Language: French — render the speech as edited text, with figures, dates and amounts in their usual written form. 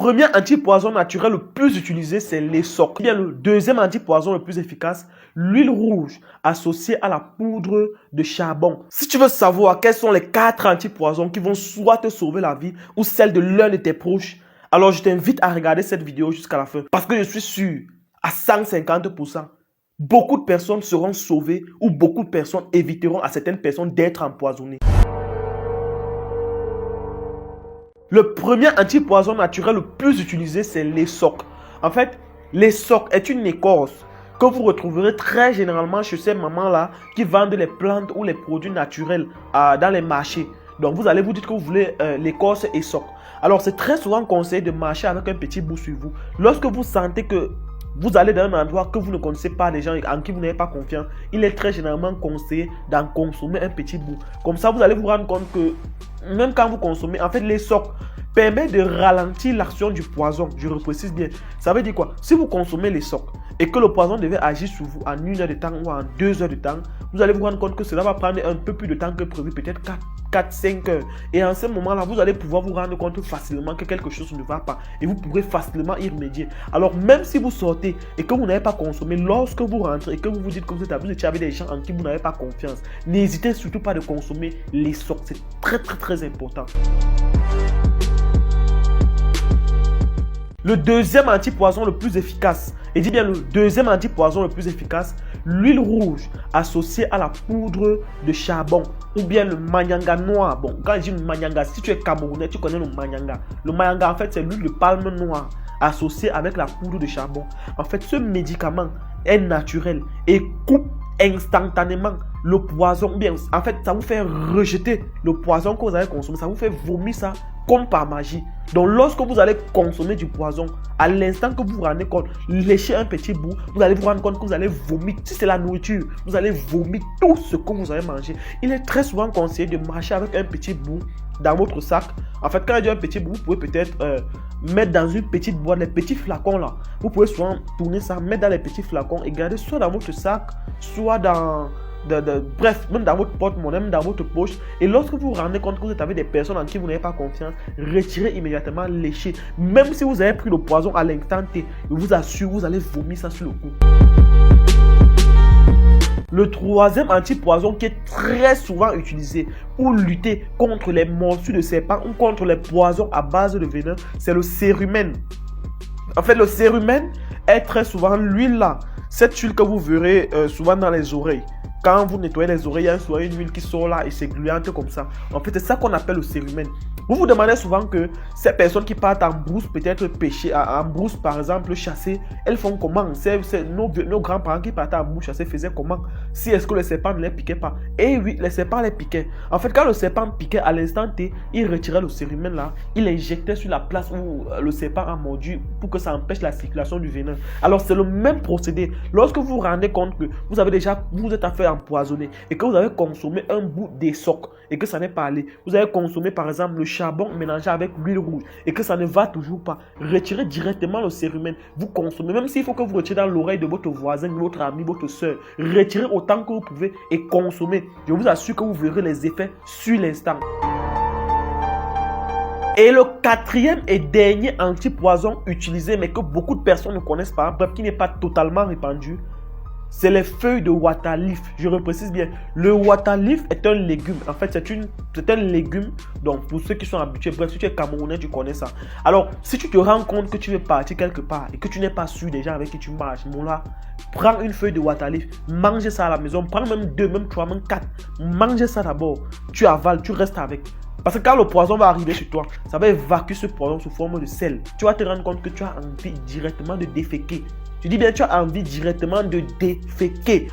premier antipoison naturel le plus utilisé, c'est l'essoc. Bien, le deuxième antipoison le plus efficace, l'huile rouge associée à la poudre de charbon. Si tu veux savoir quels sont les 4 antipoisons qui vont soit te sauver la vie ou celle de l'un de tes proches, alors je t'invite à regarder cette vidéo jusqu'à la fin. Parce que je suis sûr, à 150%, beaucoup de personnes seront sauvées ou beaucoup de personnes éviteront à certaines personnes d'être empoisonnées. Le premier antipoison naturel le plus utilisé, c'est l'essoc. En fait, l'essoc est une écorce que vous retrouverez très généralement chez ces mamans-là qui vendent les plantes ou les produits naturels dans les marchés. Donc, vous allez vous dire que vous voulez l'écorce essoc. Alors, c'est très souvent conseillé de marcher avec un petit bout sur vous. Lorsque vous sentez que vous allez dans un endroit que vous ne connaissez pas, les gens en qui vous n'avez pas confiance, il est très généralement conseillé d'en consommer un petit bout. Comme ça, vous allez vous rendre compte que même quand vous consommez, en fait, l'essoc permet de ralentir l'action du poison. Je reprécise bien. Ça veut dire quoi? Si vous consommez l'essoc et que le poison devait agir sur vous en 1 heure de temps ou en 2 heures de temps, vous allez vous rendre compte que cela va prendre un peu plus de temps que prévu, peut-être 4-5 heures. Et en ce moment-là, vous allez pouvoir vous rendre compte facilement que quelque chose ne va pas et vous pourrez facilement y remédier. Alors, même si vous sortez et que vous n'avez pas consommé, lorsque vous rentrez et que vous vous dites que vous étiez avec des gens en qui vous n'avez pas confiance, n'hésitez surtout pas de consommer l'essoc. C'est très important. Le deuxième antipoison le plus efficace, et dis bien le deuxième antipoison le plus efficace, l'huile rouge associée à la poudre de charbon ou bien le manyanga noir. Bon, quand je dis manyanga, si tu es camerounais, tu connais le manyanga. Le manyanga, en fait, c'est l'huile de palme noire associée avec la poudre de charbon. En fait, ce médicament est naturel et coupe instantanément le poison. Bien, en fait, ça vous fait rejeter le poison que vous avez consommé. Ça vous fait vomir ça comme par magie. Donc, lorsque vous allez consommer du poison, à l'instant que vous vous rendez compte, léchez un petit bout, vous allez vous rendre compte que vous allez vomir. Si c'est la nourriture, vous allez vomir tout ce que vous avez mangé. Il est très souvent conseillé de marcher avec un petit bout dans votre sac. En fait, quand il y a un petit bout, vous pouvez peut-être mettre dans une petite boîte, les petits flacons là. Vous pouvez souvent tourner ça, mettre dans les petits flacons et garder soit dans votre sac, soit dans... bref, même dans votre porte-monnaie, même dans votre poche. Et lorsque vous vous rendez compte que vous êtes avec des personnes en qui vous n'avez pas confiance, retirez immédiatement, léchez. Même si vous avez pris le poison à l'instant T, je vous assure, vous allez vomir ça sur le coup. Le troisième antipoison qui est très souvent utilisé pour lutter contre les morsures de serpents ou contre les poisons à base de venin, c'est le cérumen. En fait, le cérumen est très souvent l'huile là. Cette huile que vous verrez souvent dans les oreilles. Quand vous nettoyez les oreilles, il y a souvent une huile qui sort là et c'est gluante comme ça. En fait, c'est ça qu'on appelle le cérumen. Vous vous demandez souvent que ces personnes qui partent en brousse, peut-être pêcher, en brousse par exemple, chasser, elles font comment? Nos grands-parents qui partaient en brousse chasser faisaient comment? Si est-ce que le serpent ne les piquait pas? Eh oui, les serpents les piquaient. En fait, quand le serpent piquait à l'instant T, il retirait le cérumen là, il l'injectait sur la place où le serpent a mordu pour que ça empêche la circulation du venin. Alors, c'est le même procédé. Lorsque vous vous rendez compte que vous êtes à faire empoisonné et que vous avez consommé un bout d'essoc et que ça n'est pas allé, vous avez consommé par exemple le charbon mélangé avec l'huile rouge et que ça ne va toujours pas, retirez directement le cérumen, vous consommez, même s'il faut que vous retirez dans l'oreille de votre voisin, de votre ami, votre soeur, retirez autant que vous pouvez et consommez. Je vous assure que vous verrez les effets sur l'instant. Et le quatrième et dernier antipoison utilisé mais que beaucoup de personnes ne connaissent pas, bref qui n'est pas totalement répandu, c'est les feuilles de waterleaf. Je reprécise bien. Le waterleaf est un légume. En fait, c'est un légume. Donc, pour ceux qui sont habitués, bref, si tu es camerounais, tu connais ça. Alors, si tu te rends compte que tu veux partir quelque part et que tu n'es pas sûr des gens avec qui tu marches, mon là, prends une feuille de waterleaf, mange ça à la maison, prends même 2, même 3, même 4. Mange ça d'abord. Tu avales, tu restes avec. Parce que quand le poison va arriver chez toi, ça va évacuer ce poison sous forme de sel. Tu vas te rendre compte que tu as envie directement de déféquer. Je dis bien, tu as envie directement de déféquer.